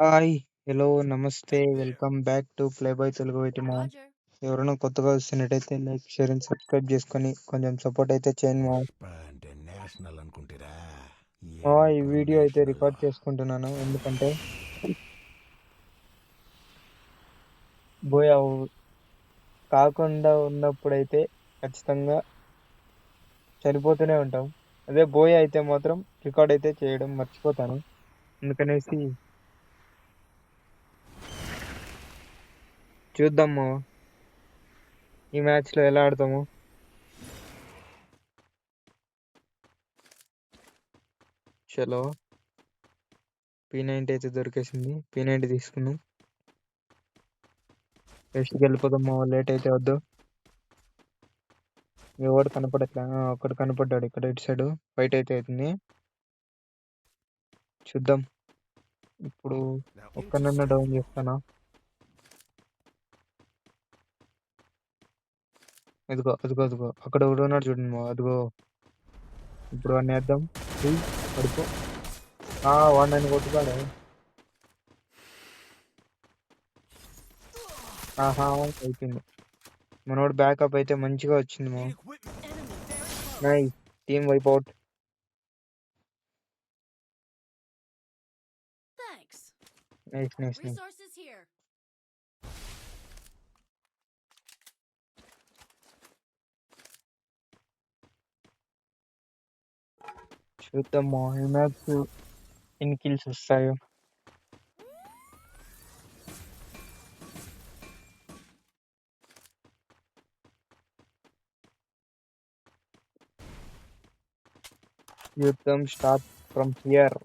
Hi, hello, namaste, welcome back to play boy Telugu వైటిమో. ఎవరైనా కొత్తగా వస్తున్నట్టయితే లైక్, షేర్ అండ్ సబ్స్క్రైబ్ చేసుకొని కొంచెం సపోర్ట్ అయితే చేయండి మా. అంటే నేషనల్ అనుకుంటారా? ఈ వీడియో అయితే రికార్డ్ చేసుకుంటున్నాను ఎందుకంటే బోయ్ కాకుండా ఉన్నప్పుడైతే ఖచ్చితంగా చనిపోతూనే ఉంటాం. అదే బోయ్ అయితే మాత్రం రికార్డ్ అయితే చేయడం మర్చిపోతాను. అందుకనేసి చూద్దాము ఈ మ్యాచ్లో ఎలా ఆడతాము. చలో, P90 అయితే దొరికేసింది. P90 తీసుకున్నాం. రెస్ట్కి వెళ్ళిపోదాం, లేట్ అయితే వద్దు. ఎవడు కనపడట్లే. ఒకడు కనపడ్డాడు ఇక్కడ ఇటు సైడ్. ఫైట్ అయితే అవుతుంది, చూద్దాం. ఇప్పుడు ఒక్కనన్నా డౌన్ చేస్తానా. అదిగో అదిగో అదిగో అక్కడ ఎవడు ఉన్నాడు చూడండి అదిగో. ఇప్పుడు వాడిని వేద్దాం. పడుకో. వాడు నన్ను కొట్టుకాడు. అయిపోయింది. మనోడు బ్యాకప్ అయితే మంచిగా వచ్చింది మా. Nice, team wipe out. Nice nice nice. చూద్దాం ఈ మ్యాచ్ ఎన్ని కిల్స్ వస్తాయో. యుద్ధం స్టార్ట్ ఫ్రమ్ హియర్.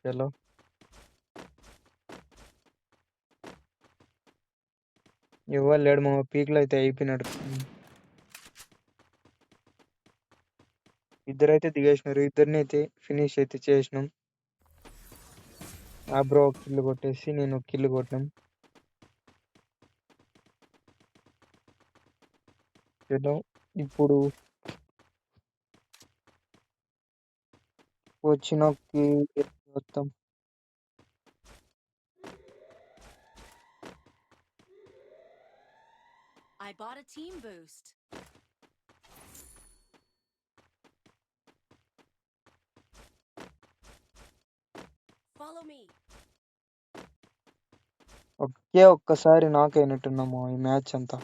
చలో, ఎవరు లేడు మా. పీక్లో అయితే అయిపోయినాడు. ఇద్దరైతే దిగేసినారు. ఇద్దరిని అయితే ఫినిష్ అయితే చేసినాం. ఆ బ్రో ఒక కిల్లు కొట్టేసి నేను ఒక కిల్లు కొట్టినాం. చలో, ఇప్పుడు వచ్చినకి మొత్తం I bought a team boost. Follow me. ఒక్కసారి నాక్ అయినట్టున్నాము ఈ మ్యాచ్ అంతా.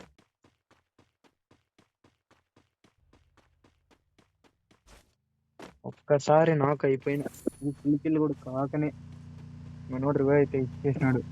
ఒక్కసారి నాక్ అయిపోయిన కిల్ కూడా కాకనే మనోడు రివైవ్ అయితే ఇచ్చేసినాడు.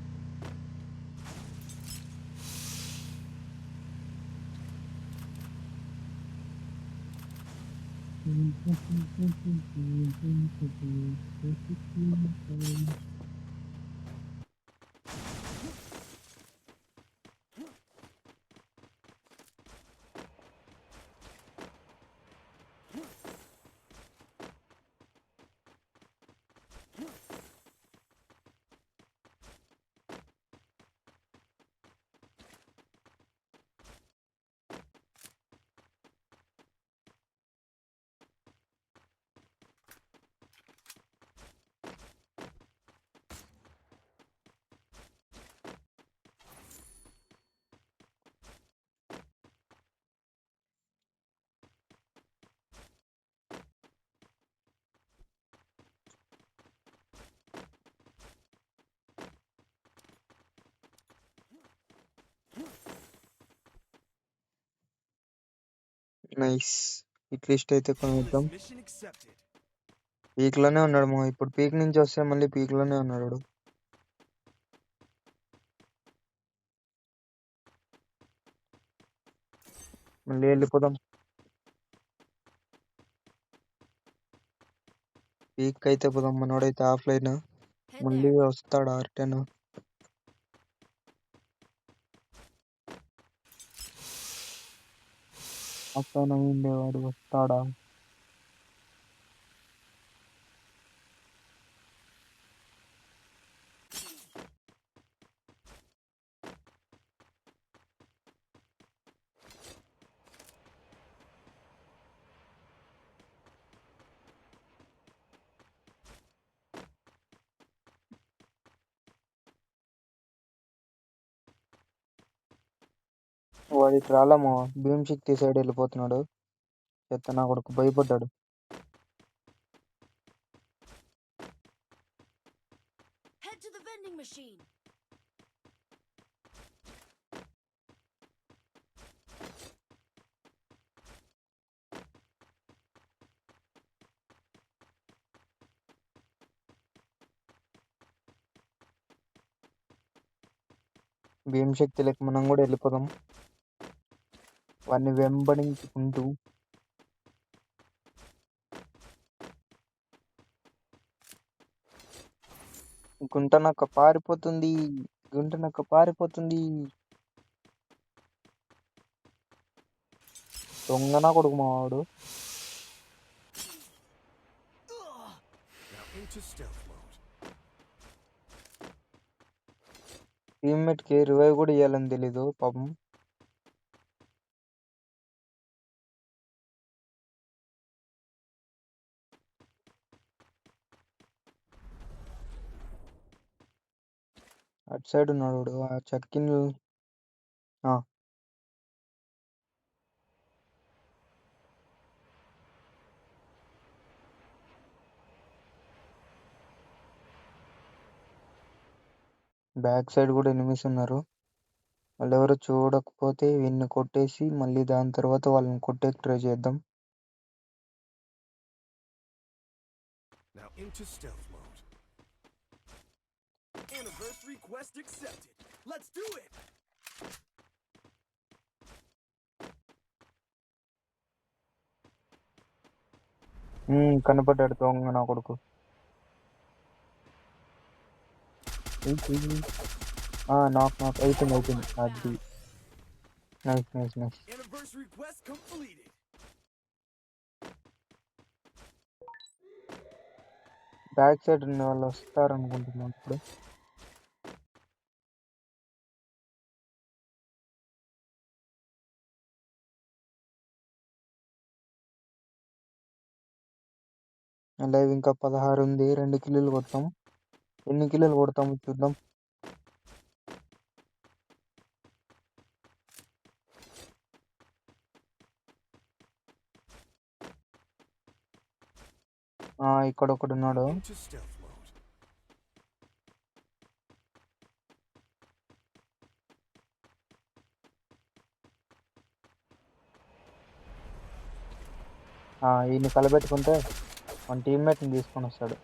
నైస్. అట్లీస్ట్ అయితే కొనిద్దాం. పీక్ లోనే ఉన్నాడు మా. ఇప్పుడు పీక్ నుంచి వస్తే మళ్ళీ పీక్ లోనే ఉన్నాడు. మళ్ళీ వెళ్ళిపోదాం. పీక్ అయితే పోదాం. మనోడైతే ఆఫ్లైన్ మళ్ళీ వస్తాడు R10. ఆఫ్లైన్ అయ్యిండేవాడు వస్తాడా? వాడి రాలమో భీమశక్తి సైడ్ వెళ్ళిపోతున్నాడు. చెత్త నా కొడుకు భయపడ్డాడు. Head to the vending machine. భీమశక్తి లెక్క మనం కూడా వెళ్ళిపోదాం. వాడిని వెంబడించుకుంటూ. గుంటనక్క పారిపోతుంది. గుంటనక్క పారిపోతుంది. దొంగనా కొడుకు మా వాడు. Now into stealth mode. Teammate కి రివైవ్ కూడా ఇవ్వాలని తెలీదు పాపం. అటు సైడ్ ఉన్నాడు వాడు. ఆ చక్కిన్ బ్యాక్ సైడ్ కూడా ఎనిమిస్ ఉన్నారు. వాళ్ళు ఎవరు చూడకపోతే వీన్ని కొట్టేసి మళ్ళీ దాని తర్వాత వాళ్ళని కొట్టేకి ట్రై చేద్దాం. Now into stealth mode. Anniversary quest accepted. Let's do it. కనపడ్డాడు దొంగ నా కొడుకు. నాక్ అయిపోయింది. అది nice. Anniversary quest completed. Back side ఉన్న వాళ్ళు వస్తారనుకుంటున్నాను ఇప్పుడు. లైవ్ ఇంకా 16 ఉంది. 2 కిల్లులు కొడతాం. ఎన్ని కిల్లులు కొడతామో చూద్దాం. ఇక్కడ ఒకడున్నాడు. Into stealth mode. ఈయన్ని కలబెట్టుకుంటే మన టీమ్మేట్ ని తీసుకొని వస్తాడు.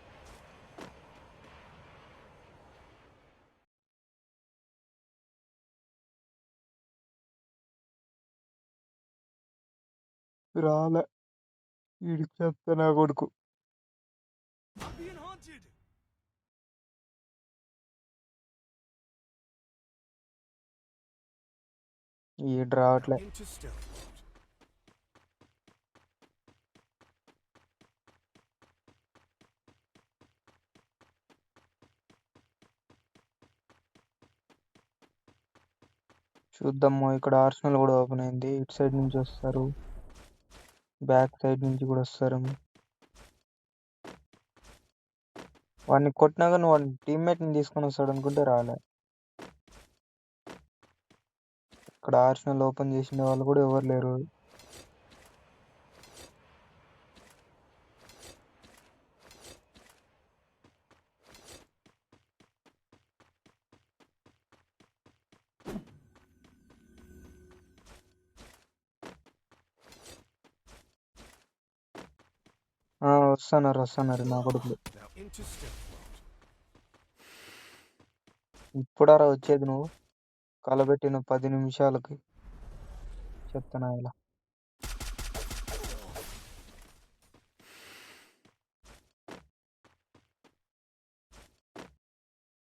రాలే వీడికి చెప్తా నా కొడుకు. I'm being haunted. ఈడు రావట్లే. Now into stealth mode. చూద్దాము. ఇక్కడ ఆర్సనల్ కూడా ఓపెన్ అయింది. ఇటు సైడ్ నుంచి వస్తారు, బ్యాక్ సైడ్ నుంచి కూడా వస్తారు. వాడిని కొట్టినా కానీ వాడి టీమ్మేట్ ని తీసుకొని వస్తాడు అనుకుంటే రాలే. ఇక్కడ ఆర్సనల్ ఓపెన్ చేసిన వాళ్ళు కూడా ఎవరు లేరు. వస్తున్నారు నా కొడుకులు. Now into stealth mode. ఇప్పుడారా వచ్చేది నువ్వు? కలబెట్టిన 10 నిమిషాలకి చెప్తానా ఇలా.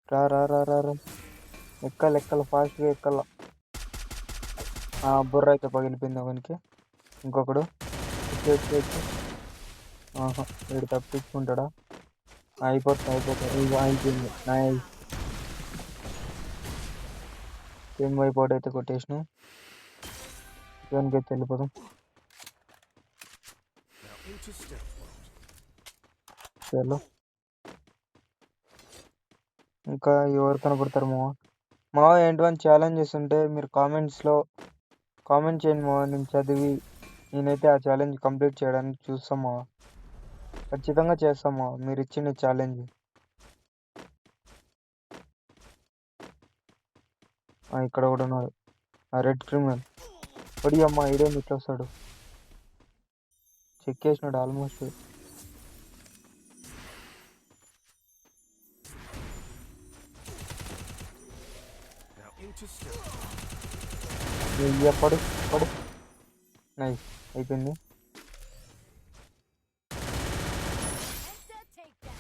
రా. ఎక్కలు ఫాస్ట్గా ఎక్కల. బుర్ర అయితే పగిలిపోయింది అవనికి. ఇంకొకడు వచ్చి వీడు తప్పించుకుంటాడా? అయిపోయింది. నైస్. సేమ్ వైపోర్ట్ అయితే కొట్టేసిన. అయితే వెళ్ళిపోదాం. Now into stealth mode. చలో. ఇంకా ఎవరు కనపడతారు మావా? ఏంటి ఛాలెంజెస్ ఉంటే మీరు కామెంట్స్లో కామెంట్ చేయండి మావా, నేను చదివి నేనైతే ఆ ఛాలెంజ్ కంప్లీట్ చేయడానికి చూస్తాం మావా. ఖచ్చితంగా చేస్తాం మావా మీరు ఇచ్చిన ఛాలెంజ్. ఇక్కడ కూడా ఉన్నాడు ఆ రెడ్ క్రిమినల్. పడి అమ్మ ఐడియా ఇట్లా వస్తాడు. చెక్ చేసినాడు ఆల్మోస్ట్. Now into stealth. పడు పడు. నైస్ అయిపోయింది. Headset takedown.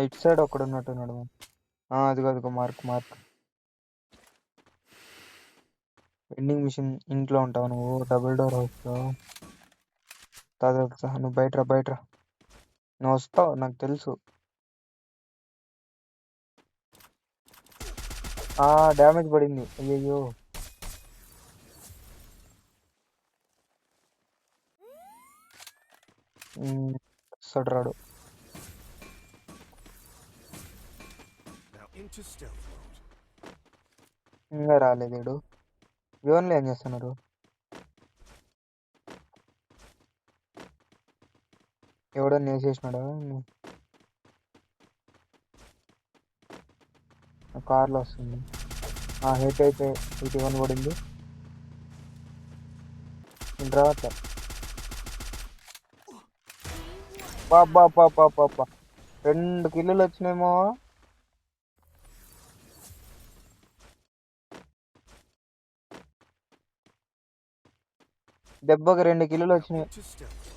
ఇటు సైడ్ ఒకడు ఉన్నట్టున్నాడు. అదిగో అదిగో మార్క్ మార్క్. వెండింగ్ మిషన్ ఇంట్లో ఉంటావు నువ్వు, డబుల్ డోర్ హౌస్ లో. తెలుసా నువ్వు బయటరా బయటరా, నువ్వు వస్తావు నాకు తెలుసు. డ్యామేజ్ పడింది అయ్యయ్యో. వస్తాడు రాడు. Now into stealth mode. ఇంకా రాలేదు వీడు. ఓన్లీ ఏం చేస్తున్నారు? ఎవడన్నా వేసేసినాడా? కార్లో వస్తుంది. హెడ్ అయితే ఇటు ఇవన్నీ పడింది. రావట్లే. బాబా పాపా పాపా 2 కిలోలు వచ్చినాయేమో. దెబ్బకి 2 కిలోలు Now వచ్చినాయి. into stealth mode.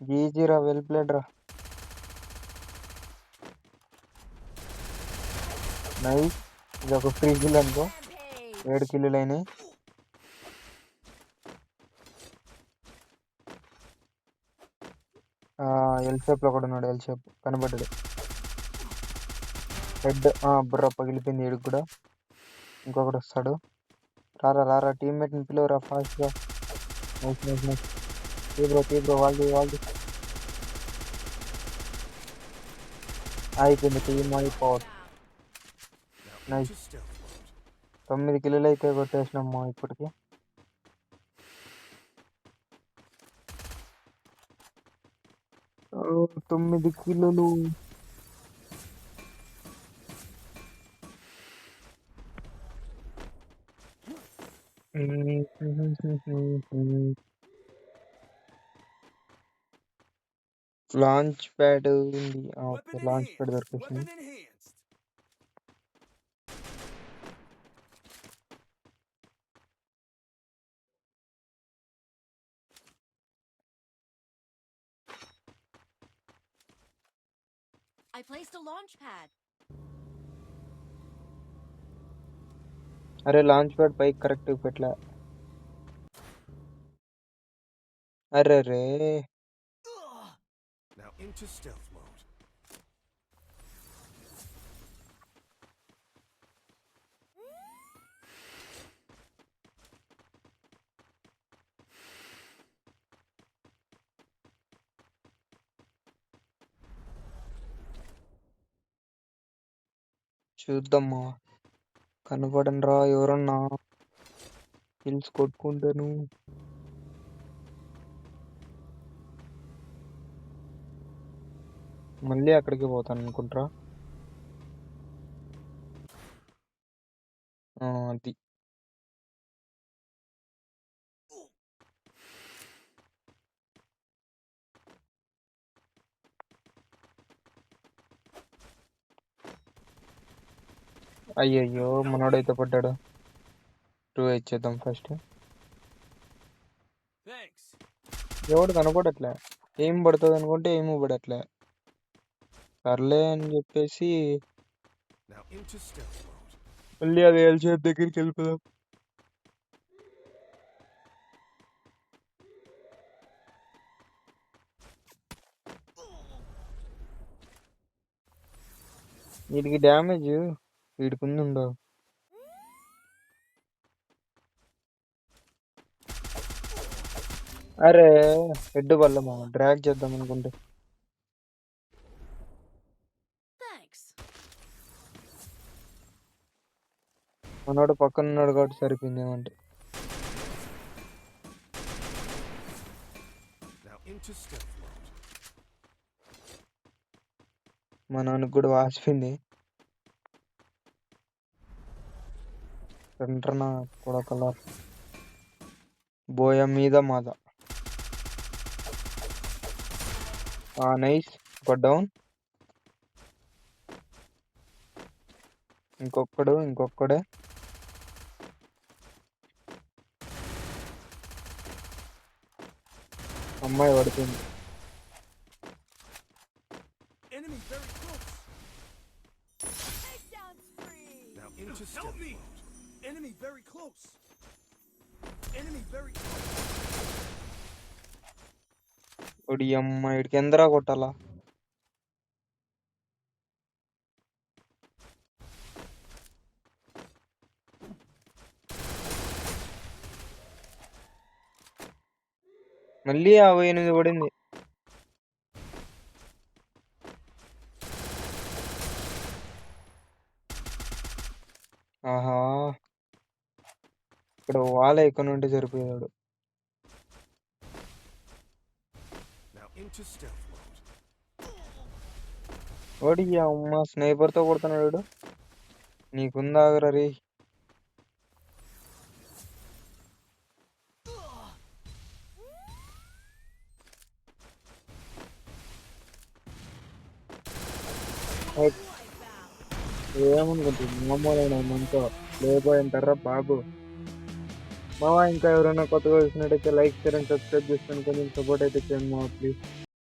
జీజీరా వెల్ ప్లేడ్ రా. నైస్. ఇది ఒక ఫ్రీ కిల్ అనుకో. Rampage. 7 కిలోలు అయినాయి. ఎల్ షేప్ లో కూడా ఉన్నాడు. ఎల్ షేప్ కనబడ్డాడు. హెడ్ బుర్ర పగిలిపోయింది ఏడుకు కూడా. ఇంకొకటి వస్తాడు. రారా రారా టీమ్మేట్ ని పిలవరా ఫాస్ట్ గా. Nice nice nice. తీబ్రో వాళ్ళది అయిపోయింది. టీమ్ అయిపోవట్. Now nice. into stealth mode. 9 కిలోలు అయితే కొట్టేసినాము ఇప్పటికి. ఓ, 9 కిలోలు. లాంచ్ ప్యాడ్ ఉంది. Okay Weapon launch pad enhanced. దొరికేసింది. Weapon enhanced. I placed a launch pad. అరే లాంచ్ ప్యాడ్ పైకి కరెక్ట్ పెట్టలే. అరే రే. Now into stealth mode. చూద్దామా. కనపడను రా ఎవరన్నా. హిల్స్ కొట్టుకుంటాను. మళ్ళీ అక్కడికి పోతాను అనుకుంటారా. అది అయ్యయ్యో మనోడైతే పడ్డాడు. 2 ఇచ్చేద్దాం ఫస్ట్. Thanks. ఎవడు కనపడట్లే. ఏం పడుతుంది అనుకుంటే ఏమీ పడట్లే. సర్లే అని చెప్పేసి Now into stealth mode. మళ్ళీ అది ఎల్ షేప్ దగ్గరికి వెళ్ళిపోదాం. వీడికి డ్యామేజ్ వీడికి ఉందో. అరే హెడ్ వల్ల డ్రాగ్ చేద్దాం అనుకుంటే. Thanks. మనోడు పక్కన ఉన్నాడు కాబట్టి సరిపోయింది ఏమంటే. Now into stealth mode. మా నాన్నకు కూడా వాసిపోయింది. సెంటర్న కూడా కలర్ బోయ మీద మాద. నైస్. ఒక డౌన్. ఇంకొక్కడే. అమ్మాయి పడుతుంది. Enemy very close. Takedown spree. Now into Help stealth me. mode. Enemy very close. Enemy very close. ఒడి అమ్మ ఇడికి ఎందరా కొట్టాలా? మళ్ళీ 58 పడింది. ఆహా, ఇక్కడ వాల ఎక్కడ ఉంటే సరిపోయాడు. Now into stealth mode. ఓడి అమ్మ స్నైపర్ తో కొడుతున్నాడు. నీకుందాగరా రే. ఏమనుకుంటుంది మామూలైన మనతో లేబోయ్ అంటారా బాబు. మావా ఇంకా ఎవరైనా కొత్తగా చూసినట్టయితే లైక్ షేర్ అండ్ సబ్స్క్రైబ్ చేసుకొని కొంచెం సపోర్ట్ అయితే చేయండి మావా ప్లీజ్.